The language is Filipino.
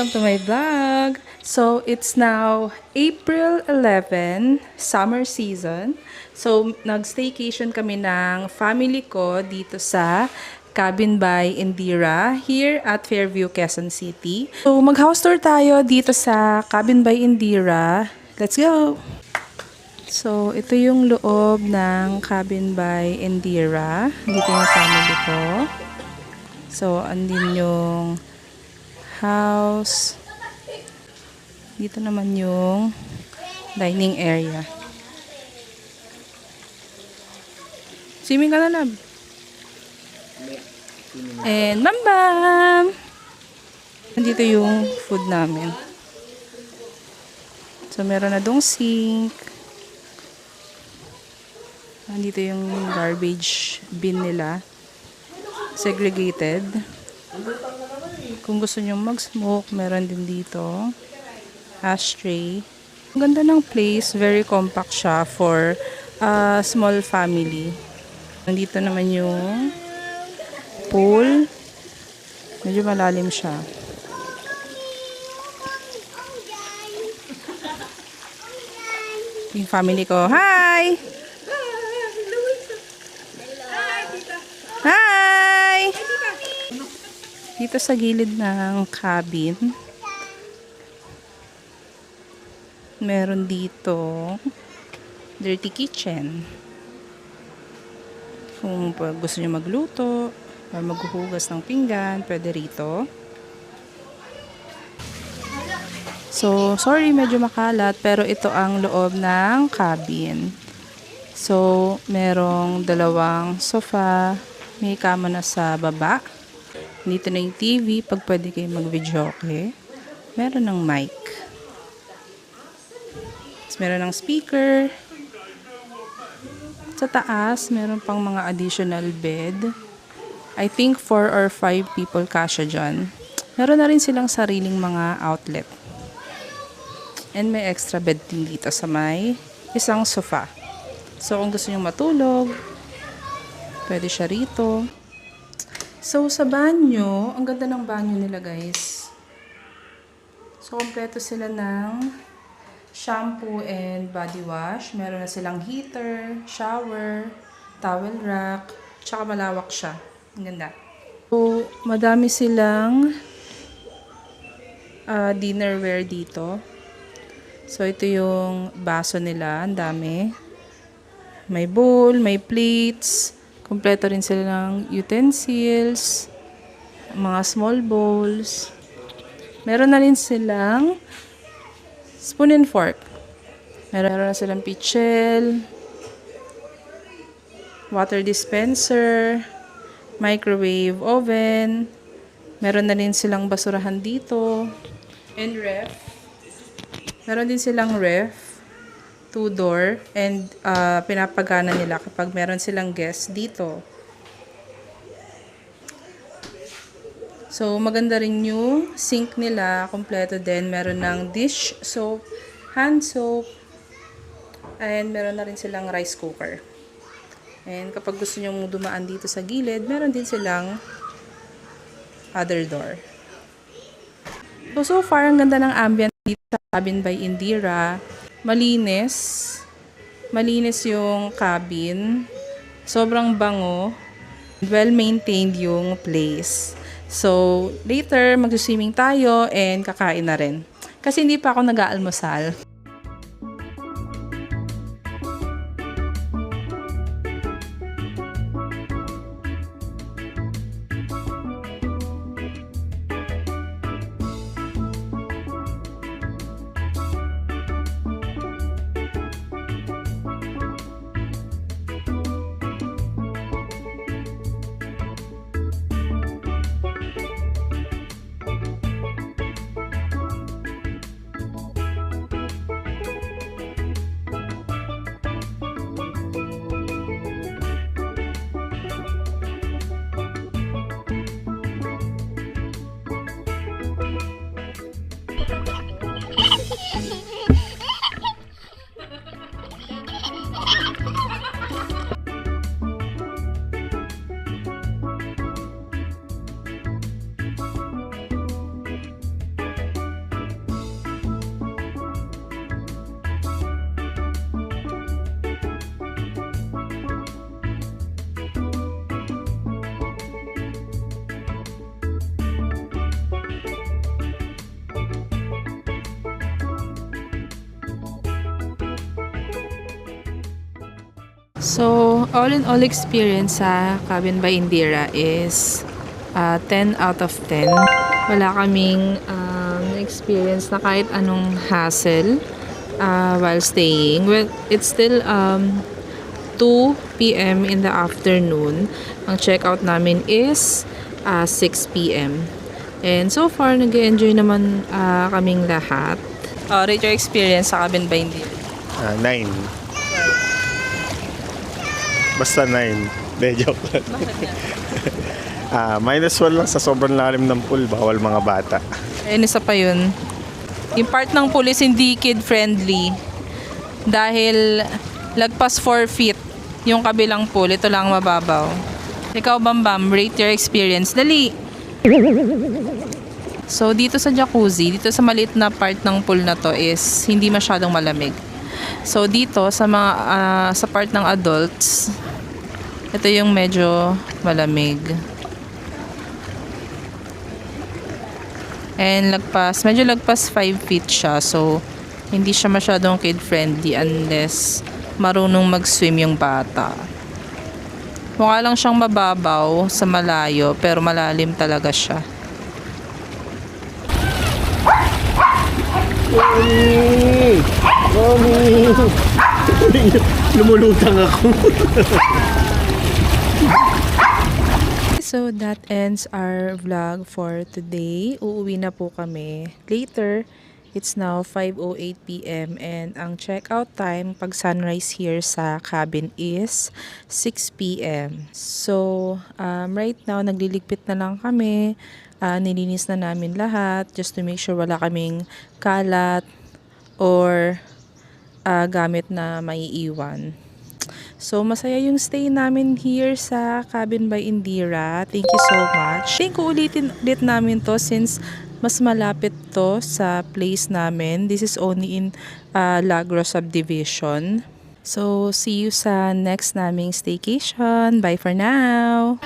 welcome to my vlog. So, it's now April 11, summer season. So, nag-staycation kami ng family ko dito sa Cabin by Indira here at Fairview, Quezon City. So, mag-house tour tayo dito sa Cabin by Indira. Let's go! So, ito yung loob ng Cabin by Indira. Dito yung family ko. So, andin yung house. Dito naman yung dining area. Swimming ka na, lab. And bam! Nandito yung food namin. So, meron na dong sink. Nandito yung garbage bin nila. Segregated. Kung gusto nyo mag-smoke, meron din dito. Ashtray. Ang ganda ng place. Very compact siya for a small family. Nandito naman yung pool. Medyo malalim siya. Yung family ko. Hi! Hi! Dito sa gilid ng cabin, meron dito dirty kitchen. Kung gusto nyo magluto o maghuhugas ng pinggan, pwede rito. So, sorry, medyo makalat, pero ito ang loob ng cabin. So, merong dalawang sofa, may kama na sa baba. Dito na yung TV, pag pwede kayo mag-video, okay? Meron ng mic. Meron ng speaker. Sa taas, meron pang mga additional bed. I think 4 or 5 people kasya dyan. Meron na rin silang sariling mga outlet. And may extra bed din dito sa may isang sofa. So, kung gusto nyo matulog, pwede siya rito. So, sa banyo, ang ganda ng banyo nila, guys. So, kompleto sila ng shampoo and body wash. Meron na silang heater, shower, towel rack, tsaka malawak siya. Ang ganda. So, madami silang dinnerware dito. So, ito yung baso nila. Ang dami. May bowl, may plates. Kompleto rin sila ng utensils, mga small bowls. Meron na rin silang spoon and fork. Meron na silang pichel, water dispenser, microwave oven. Meron na rin silang basurahan dito. And ref. Meron din silang ref. 2-door and pinapagana nila kapag meron silang guest dito. So, maganda rin yung sink nila. Kompleto din. Meron ng dish soap, hand soap, and meron na rin silang rice cooker. And kapag gusto nyo dumaan dito sa gilid, meron din silang other door. So far, ang ganda ng ambient dito sa Cabin by Indira. Malinis. Malinis yung cabin. Sobrang bango. Well-maintained yung place. So, later, mag-swimming tayo and kakain na rin. Kasi hindi pa ako nag-aalmusal. So, all in all experience sa Cabin by Indira is 10 out of 10. Wala kaming experience na kahit anong hassle while staying. Well, it's still 2 p.m. in the afternoon. Ang checkout namin is 6 p.m. And so far, nag-enjoy naman kaming lahat. Rate your experience sa Cabin by Indira. 9. Basta 9. De, joke lang. Bakit yan? -1 lang sa sobrang lalim ng pool. Bawal mga bata. Ayun, isa pa yun. Yung part ng pool is hindi kid-friendly. Dahil lagpas 4 feet yung kabilang pool. Ito lang mababaw. Ikaw, Bambam, rate your experience. Dali! So, dito sa jacuzzi, dito sa maliit na part ng pool na to is hindi masyadong malamig. So, dito sa mga sa part ng adults, ito yung medyo malamig. And medyo lagpas 5 feet siya. So, hindi siya masyadong kid-friendly unless marunong mag-swim yung bata. Mukha lang siyang mababaw sa malayo, pero malalim talaga siya. Mommy! Lumulutang ako. So, that ends our vlog for today. Uuwi na po kami later. It's now 5:08 p.m. and ang checkout time pag sunrise here sa cabin is 6 p.m. So, right now, nagliligpit na lang kami. Nilinis na namin lahat just to make sure wala kaming kalat or gamit na maiiwan. So, masaya yung stay namin here sa Cabin by Indira. Thank you so much. Think ko ulitin ulit namin to since mas malapit to sa place namin. This is only in Lagro Subdivision. So, see you sa next naming staycation. Bye for now!